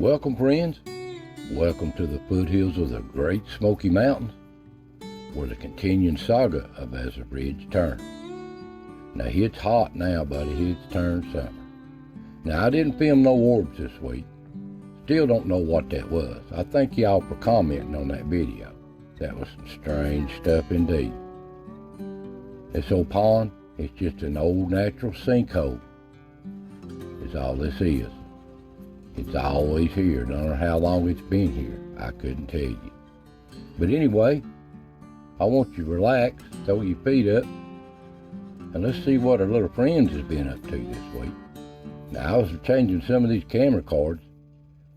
Welcome, friends. Welcome to the foothills of the Great Smoky Mountains, where the continuing saga of Azure Ridge turns. Now, it's hot now, buddy. It's turned summer. Now, I didn't film no orbs this week. Still don't know what that was. I thank y'all for commenting on that video. That was some strange stuff indeed. This old pond is just an old natural sinkhole. Is all this is. It's always here. Don't know how long it's been here. I couldn't tell you. But anyway, I want you to relax, throw your feet up, and let's see what our little friends has been up to this week. Now, I was changing some of these camera cards,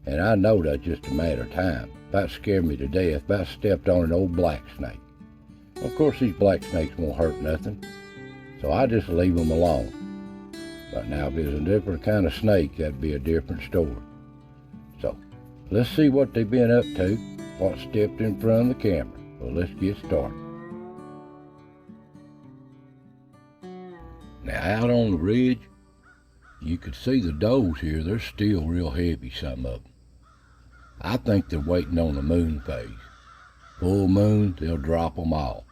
and I know that's just a matter of time. About scared me to death. About stepped on an old black snake. Of course, these black snakes won't hurt nothing, so I just leave them alone. But now, if it's a different kind of snake, that'd be a different story. So, let's see what they've been up to, what stepped in front of the camera. Well, let's get started. Now, out on the ridge, you could see the does here. They're still real heavy, some of them. I think they're waiting on the moon phase. Full moon, they'll drop them all.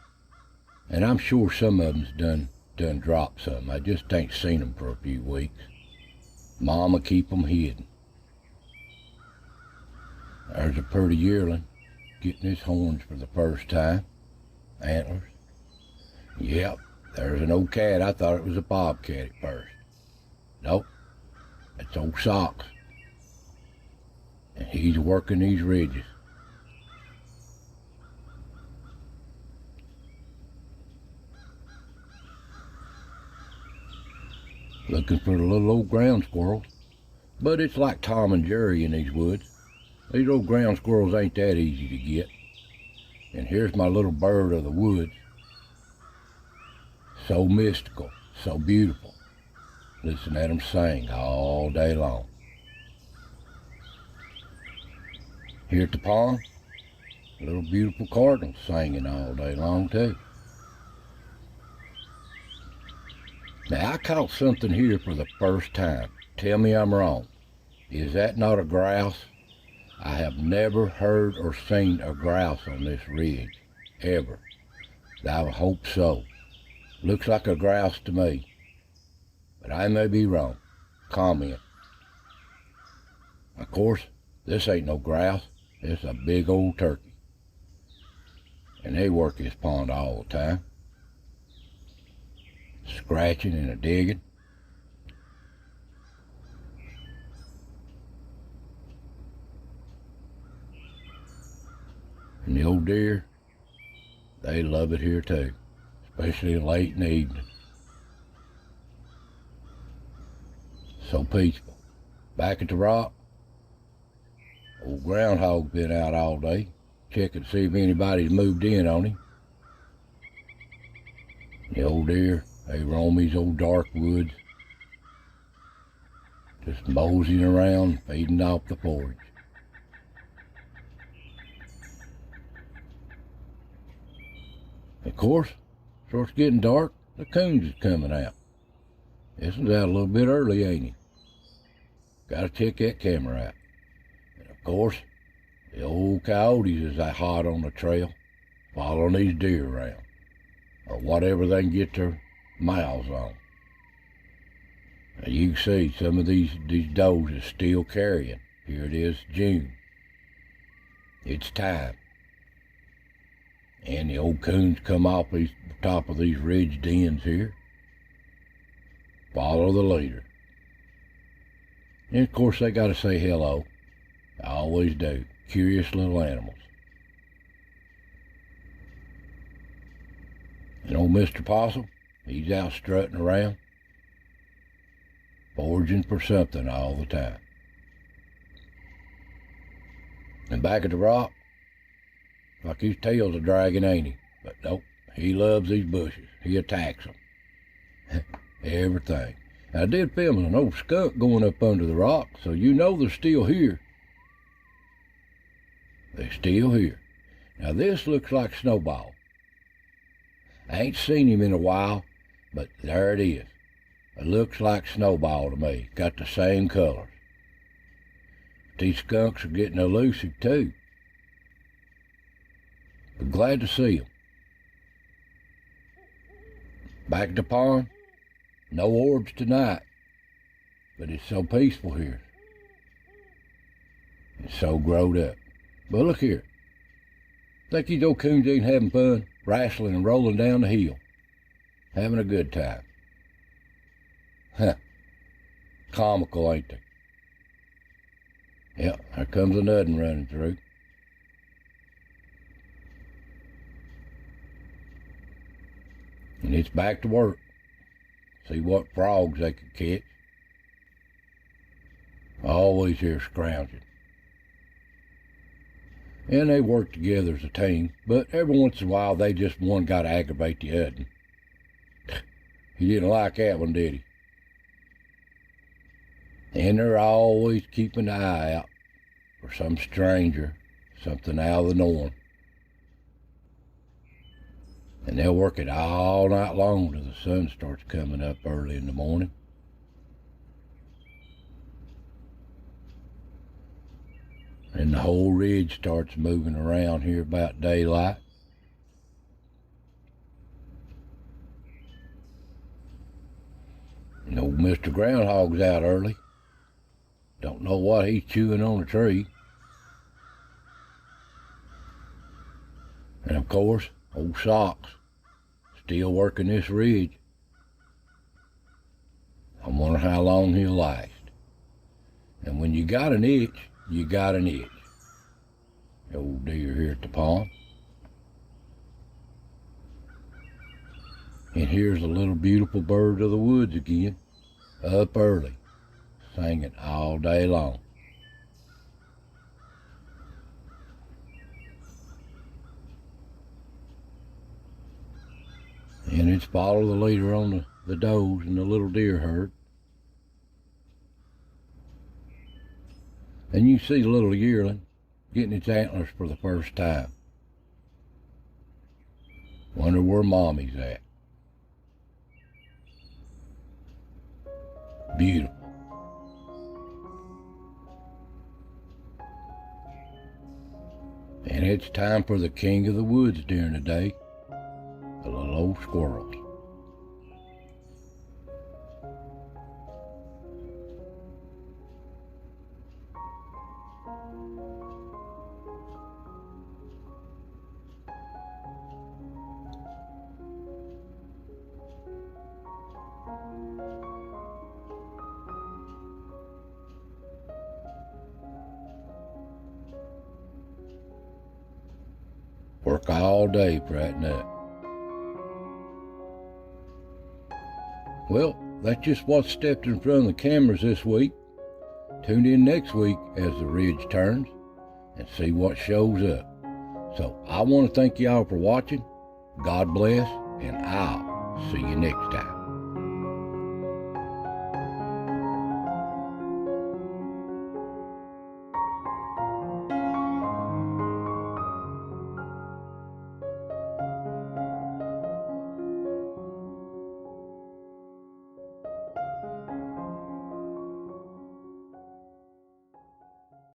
And I'm sure some of them's done dropped some. I just ain't seen them for a few weeks. Mama keep them hidden. There's a pretty yearling getting his horns for the first time. Antlers. Yep, there's an old cat. I thought it was a bobcat at first. Nope, it's old Socks. And he's working these ridges. Looking for the little old ground squirrels. But it's like Tom and Jerry in these woods. These old ground squirrels ain't that easy to get. And here's my little bird of the woods. So mystical, so beautiful. Listen at them sing all day long. Here at the pond, little beautiful cardinals singing all day long too. Now, I caught something here for the first time. Tell me I'm wrong. Is that not a grouse? I have never heard or seen a grouse on this ridge, ever. I would hope so. Looks like a grouse to me, but I may be wrong. Comment. Of course, this ain't no grouse. It's a big old turkey. And they work this pond all the time. Scratching and digging. And the old deer, they love it here too, especially late in the evening. So peaceful. Back at the rock, old groundhog's been out all day, checking to see if anybody's moved in on him. The old deer, they roam these old dark woods, just moseying around, feeding off the forage. Of course, starts getting dark, the coons is coming out. This one's out a little bit early, ain't he? Gotta check that camera out. And of course, the old coyotes is that hot on the trail, following these deer around, or whatever they can get their mouths on. Now you can see some of these does is still carrying. Here it is, June. It's time. And the old coons come off the top of these ridge dens here. Follow the leader. And of course they gotta say hello. I always do. Curious little animals. And old Mr. Possum, he's out strutting around, foraging for something all the time. And back at the rock, like his tail's a dragon, ain't he? But nope, he loves these bushes. He attacks them. Everything. I did film an old skunk going up under the rock, so you know they're still here. They're still here. Now this looks like Snowball. I ain't seen him in a while, but there it is. It looks like Snowball to me. Got the same colors. These skunks are getting elusive too. But glad to see them. Back at the pond, no orbs tonight, but it's so peaceful here. It's so growed up. But look here. Think these old coons ain't having fun, wrestling and rolling down the hill, having a good time. Huh. Comical, ain't they? Yep, here comes another one running through. And it's back to work. See what frogs they could catch. I always hear scrounging. And they work together as a team, but every once in a while they just one got to aggravate the other. He didn't like that one, did he? And they're always keeping an eye out for some stranger, something out of the norm. And they'll work it all night long till the sun starts coming up early in the morning. And the whole ridge starts moving around here about daylight. And old Mr. Groundhog's out early. Don't know what he's chewing on a tree. And of course, old Socks still working this ridge. I wonder how long he'll last. And when you got an itch, you got an itch. The old deer here at the pond. And here's a little beautiful bird of the woods again, up early, singing all day long. And it's follow the leader on the does and the little deer herd. And you see the little yearling getting its antlers for the first time. Wonder where Mommy's at. Beautiful. And it's time for the king of the woods during the day, the little old squirrels. Work all day for that nut. Well, that's just what stepped in front of the cameras this week. Tune in next week as the ridge turns and see what shows up. So I want to thank y'all for watching. God bless, and I'll see you next time.